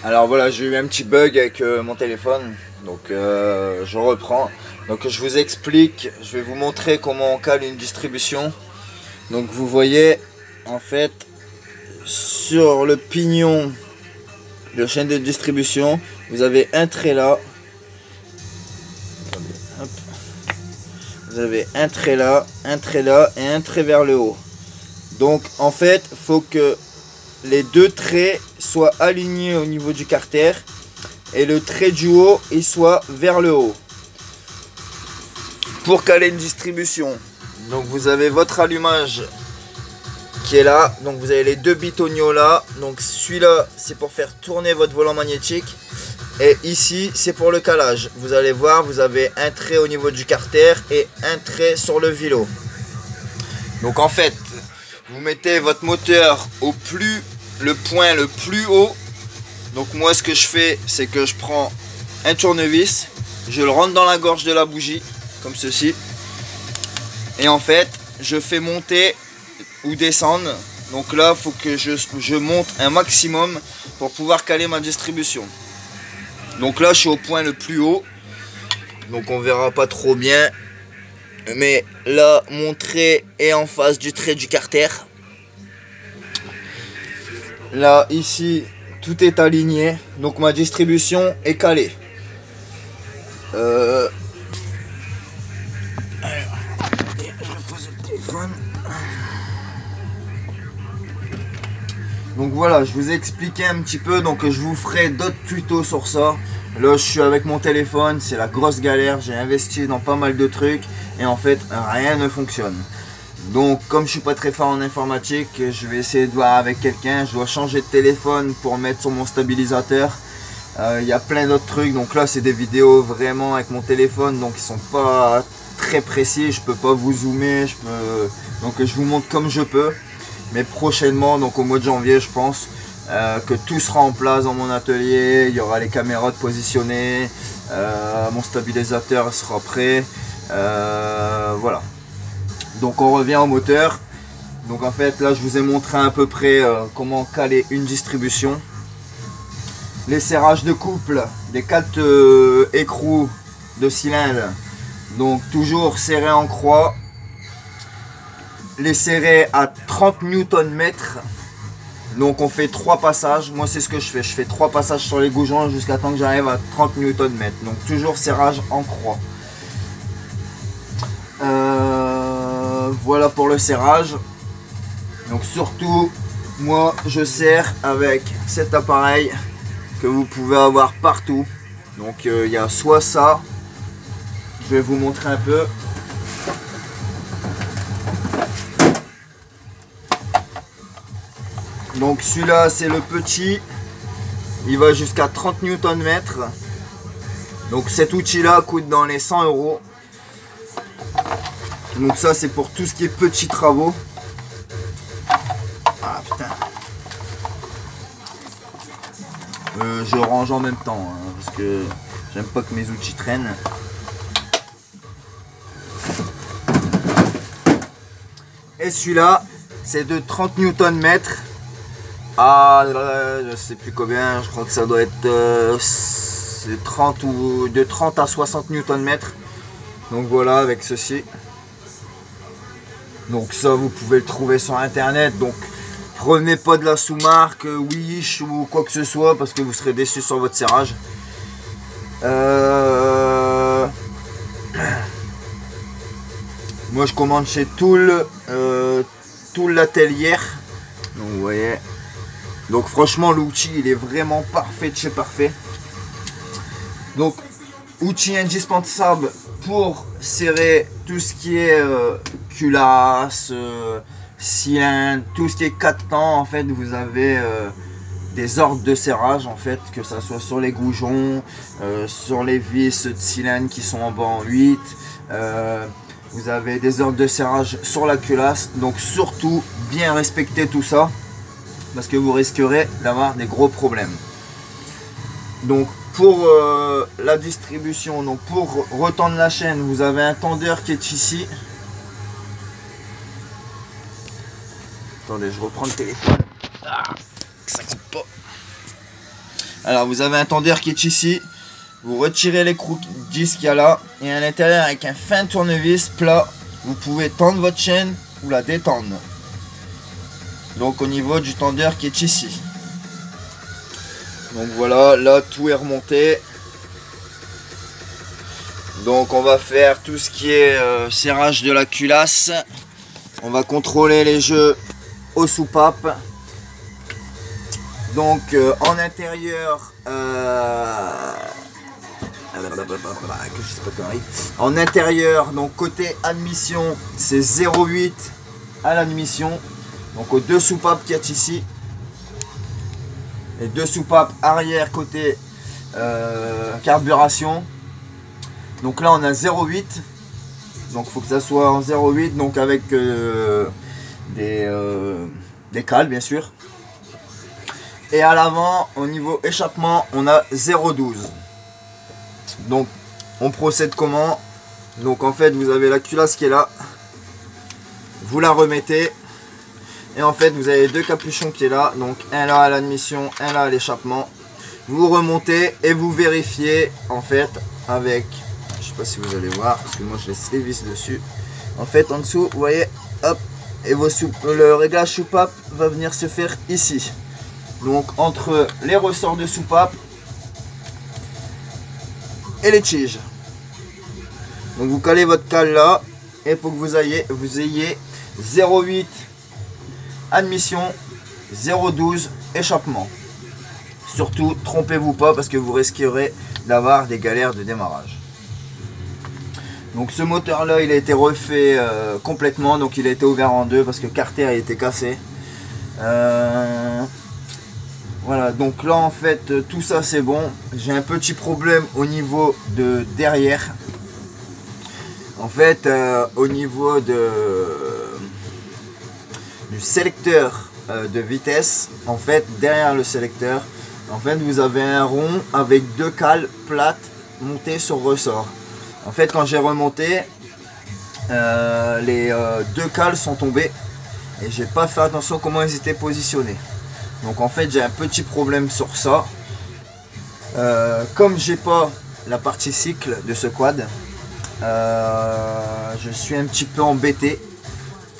Alors voilà, j'ai eu un petit bug avec mon téléphone, donc je reprends. Donc je vous explique, je vais vous montrer comment on cale une distribution. Donc vous voyez, en fait, sur le pignon de chaîne de distribution, vous avez un trait là. Hop. Vous avez un trait là et un trait vers le haut. Donc en fait, il faut que les deux traits soient alignés au niveau du carter et le trait du haut il soit vers le haut pour caler une distribution. Donc vous avez votre allumage qui est là, donc vous avez les deux bitonio là, donc celui-là c'est pour faire tourner votre volant magnétique et ici c'est pour le calage. Vous allez voir, vous avez un trait au niveau du carter et un trait sur le vélo. Donc en fait, vous mettez votre moteur le point le plus haut. Donc moi ce que je fais, c'est que je prends un tournevis, je le rentre dans la gorge de la bougie comme ceci et en fait je fais monter ou descendre. Donc là il faut que je monte un maximum pour pouvoir caler ma distribution. Donc là je suis au point le plus haut, donc on verra pas trop bien, mais là mon trait est en face du trait du carter. Là ici tout est aligné, donc ma distribution est calée. Je pose le téléphone. Donc voilà, je vous ai expliqué un petit peu, donc je vous ferai d'autres tutos sur ça. Là je suis avec mon téléphone, c'est la grosse galère, j'ai investi dans pas mal de trucs et en fait rien ne fonctionne. Donc comme je suis pas très fort en informatique, je vais essayer de voir avec quelqu'un. Je dois changer de téléphone pour mettre sur mon stabilisateur. Il y a plein d'autres trucs, donc là c'est des vidéos vraiment avec mon téléphone, donc ils sont pas très précis, je peux pas vous zoomer, donc je vous montre comme je peux. Mais prochainement, donc au mois de janvier je pense, que tout sera en place dans mon atelier. Il y aura les caméras de positionner, mon stabilisateur sera prêt, voilà. Donc on revient au moteur. Donc en fait là je vous ai montré à peu près comment caler une distribution. Les serrages de couple des 4 écrous de cylindre, donc toujours serrés en croix, les serrer à 30 Nm. Donc on fait 3 passages, moi c'est ce que je fais 3 passages sur les goujons jusqu'à temps que j'arrive à 30 Nm. Donc toujours serrage en croix. Voilà pour le serrage. Donc surtout moi je serre avec cet appareil que vous pouvez avoir partout. Donc il y a soit ça, je vais vous montrer un peu. Donc celui-là c'est le petit, il va jusqu'à 30 Nm. Donc cet outil là coûte dans les 100 €. Donc ça c'est pour tout ce qui est petits travaux. Ah putain. Je range en même temps hein, parce que j'aime pas que mes outils traînent. Et celui-là c'est de 30 Nm. Ah je sais plus combien, je crois que ça doit être de 30 à 60 Nm. Donc voilà avec ceci. Donc ça vous pouvez le trouver sur internet. Donc prenez pas de la sous-marque Wish ou quoi que ce soit parce que vous serez déçus sur votre serrage. Moi je commande chez Tool l'atelier. Donc vous voyez. Donc franchement l'outil il est vraiment parfait de chez parfait. Donc outil indispensable pour serrer tout ce qui est culasse, cylindre, tout ce qui est 4 temps. En fait vous avez des ordres de serrage en fait, que ça soit sur les goujons, sur les vis de cylindre qui sont en bas en 8. Vous avez des ordres de serrage sur la culasse. Donc surtout bien respecter tout ça parce que vous risquerez d'avoir des gros problèmes. Donc pour la distribution, donc pour retendre la chaîne, vous avez un tendeur qui est ici. Attendez, je reprends le téléphone. Ah, ça coupe pas. Alors vous avez un tendeur qui est ici. Vous retirez les crocs 10 qu'il y a là. Et à l'intérieur avec un fin tournevis plat, vous pouvez tendre votre chaîne ou la détendre. Donc au niveau du tendeur qui est ici. Donc voilà, là tout est remonté. Donc on va faire tout ce qui est serrage de la culasse. On va contrôler les jeux aux soupapes. Donc en intérieur, en intérieur, donc côté admission, c'est 0,8 à l'admission. Donc aux deux soupapes qu'il y a ici. Les deux soupapes arrière côté carburation. Donc là on a 0,8. Donc il faut que ça soit en 0,8. Donc avec des cales bien sûr. Et à l'avant, au niveau échappement, on a 0,12. Donc on procède comment? Donc en fait vous avez la culasse qui est là. Vous la remettez. Et en fait vous avez deux capuchons qui est là. Donc un là à l'admission, un là à l'échappement. Vous remontez et vous vérifiez en fait avec... Je sais pas si vous allez voir parce que moi je laisse les vis dessus. En fait en dessous vous voyez, hop, et le réglage soupape va venir se faire ici. Donc entre les ressorts de soupape et les tiges. Donc vous calez votre cale là et il faut que vous ayez 0,8 admission, 0,12 échappement. Surtout trompez-vous pas parce que vous risquerez d'avoir des galères de démarrage. Donc ce moteur là il a été refait complètement, donc il a été ouvert en deux parce que le carter a été cassé. Voilà, donc là en fait tout ça c'est bon. J'ai un petit problème au niveau de derrière. En fait au niveau du sélecteur de vitesse, en fait derrière le sélecteur, en fait vous avez un rond avec deux cales plates montées sur ressort. En fait quand j'ai remonté, les deux cales sont tombées et j'ai pas fait attention comment ils étaient positionnés. Donc en fait j'ai un petit problème sur ça. Comme j'ai pas la partie cycle de ce quad, je suis un petit peu embêté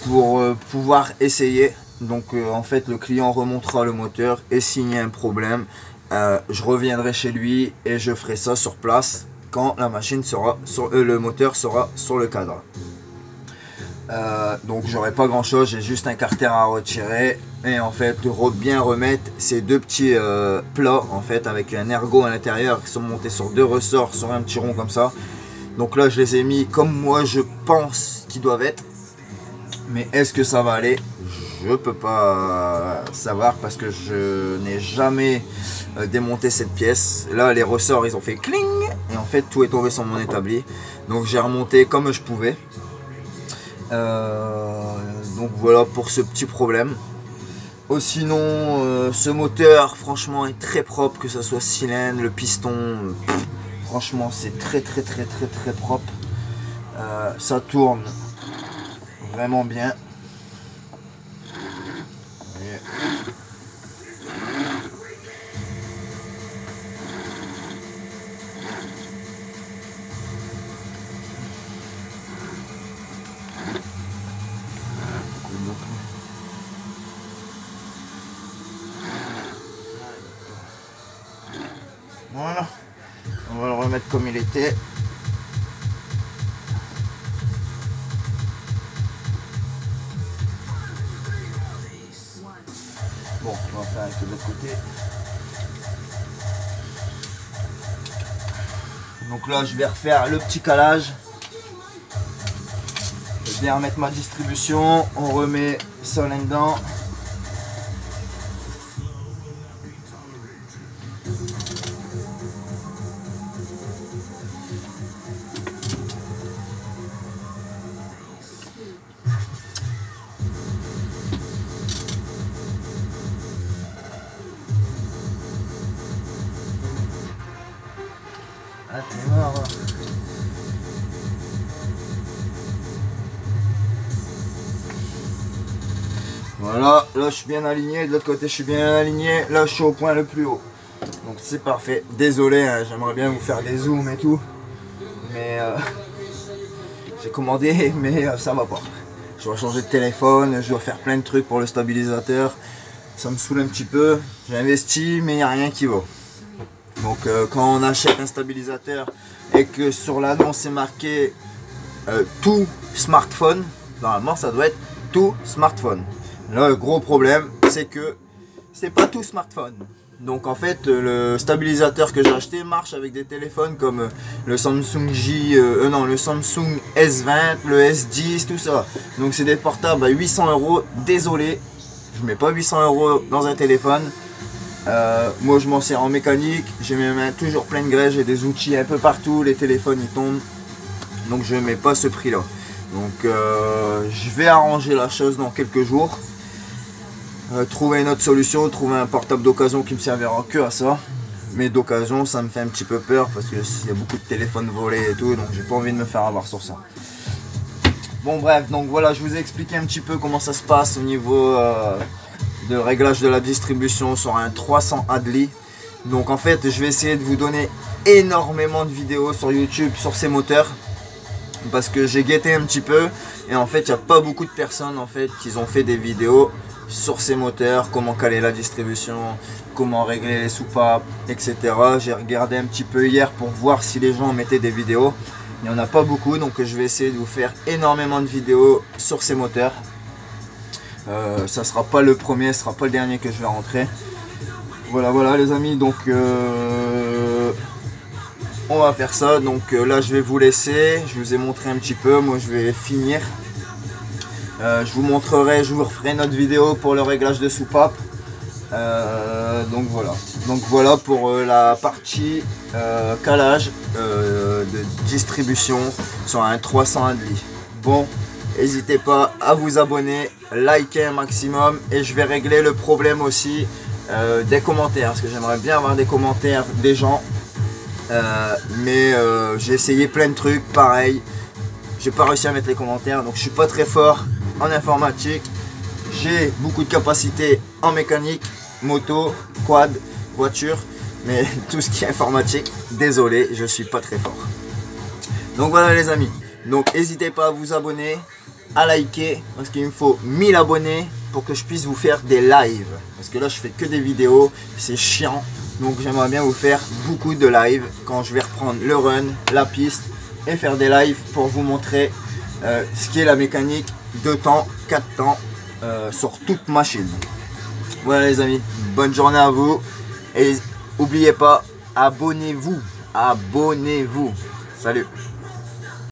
pour pouvoir essayer. Donc en fait le client remontera le moteur et s'il y a un problème, je reviendrai chez lui et je ferai ça sur place quand la machine sera sur le moteur sera sur le cadre. Donc j'aurai pas grand chose, j'ai juste un carter à retirer et en fait bien remettre ces deux petits plats en fait avec un ergot à l'intérieur qui sont montés sur deux ressorts sur un petit rond comme ça. Donc là je les ai mis comme moi je pense qu'ils doivent être, mais est-ce que ça va aller? Je peux pas savoir parce que je n'ai jamais démonté cette pièce. Là les ressorts ils ont fait cling et en fait tout est tombé sur mon établi, donc j'ai remonté comme je pouvais. Donc voilà pour ce petit problème. Sinon ce moteur franchement est très propre, que ce soit cylindre, le piston, franchement c'est très propre. Ça tourne vraiment bien. Voilà, on va le remettre comme il était. Bon, on va faire avec l'autre côté. Donc là, je vais refaire le petit calage. Je vais remettre ma distribution. On remet ça là-dedans. Ah, t'es mort. Voilà, là je suis bien aligné, de l'autre côté je suis bien aligné, là je suis au point le plus haut. Donc c'est parfait. Désolé, hein, j'aimerais bien vous faire des zooms et tout. Mais j'ai commandé, mais ça va pas. Je dois changer de téléphone, je dois faire plein de trucs pour le stabilisateur. Ça me saoule un petit peu. J'ai investi, mais il n'y a rien qui vaut. Donc quand on achète un stabilisateur et que sur l'annonce c'est marqué tout smartphone, normalement ça doit être tout smartphone. Là le gros problème c'est que c'est pas tout smartphone. Donc en fait le stabilisateur que j'ai acheté marche avec des téléphones comme le Samsung le Samsung S20, le S10, tout ça. Donc c'est des portables à 800 €. Désolé, je mets pas 800 € dans un téléphone. Moi je m'en sers en mécanique, j'ai mes mains toujours pleines de graisse, j'ai des outils un peu partout, les téléphones ils tombent. Donc je mets pas ce prix là. Donc je vais arranger la chose dans quelques jours. Trouver une autre solution, trouver un portable d'occasion qui me servira que à ça. Mais d'occasion ça me fait un petit peu peur parce qu'il y a beaucoup de téléphones volés et tout, donc j'ai pas envie de me faire avoir sur ça. Bon bref, donc voilà, je vous ai expliqué un petit peu comment ça se passe au niveau de réglage de la distribution sur un 300 Adli. Donc en fait je vais essayer de vous donner énormément de vidéos sur YouTube sur ces moteurs. Parce que j'ai guetté un petit peu et en fait il n'y a pas beaucoup de personnes en fait qui ont fait des vidéos sur ces moteurs, comment caler la distribution, comment régler les soupapes, etc. J'ai regardé un petit peu hier pour voir si les gens mettaient des vidéos. Il n'y en a pas beaucoup, donc je vais essayer de vous faire énormément de vidéos sur ces moteurs. Ça sera pas le premier, ce sera pas le dernier que je vais rentrer. Voilà les amis, donc on va faire ça. Donc là je vais vous laisser, je vous ai montré un petit peu, moi je vais finir. Je vous montrerai, je vous referai une autre vidéo pour le réglage de soupape. Donc voilà pour la partie calage de distribution sur un 300 Adli. Bon, n'hésitez pas à vous abonner, liker un maximum et je vais régler le problème aussi des commentaires, parce que j'aimerais bien avoir des commentaires des gens. Mais j'ai essayé plein de trucs, pareil, j'ai pas réussi à mettre les commentaires, donc je suis pas très fort en informatique. J'ai beaucoup de capacités en mécanique, moto, quad, voiture, mais tout ce qui est informatique, désolé, je suis pas très fort. Donc voilà les amis, donc n'hésitez pas à vous abonner, à liker, parce qu'il me faut 1000 abonnés pour que je puisse vous faire des lives, parce que là je fais que des vidéos, c'est chiant. Donc j'aimerais bien vous faire beaucoup de live quand je vais reprendre le run, la piste et faire des lives pour vous montrer ce qui est la mécanique 2 temps, 4 temps sur toute machine. Voilà les amis, bonne journée à vous et n'oubliez pas, abonnez-vous, salut.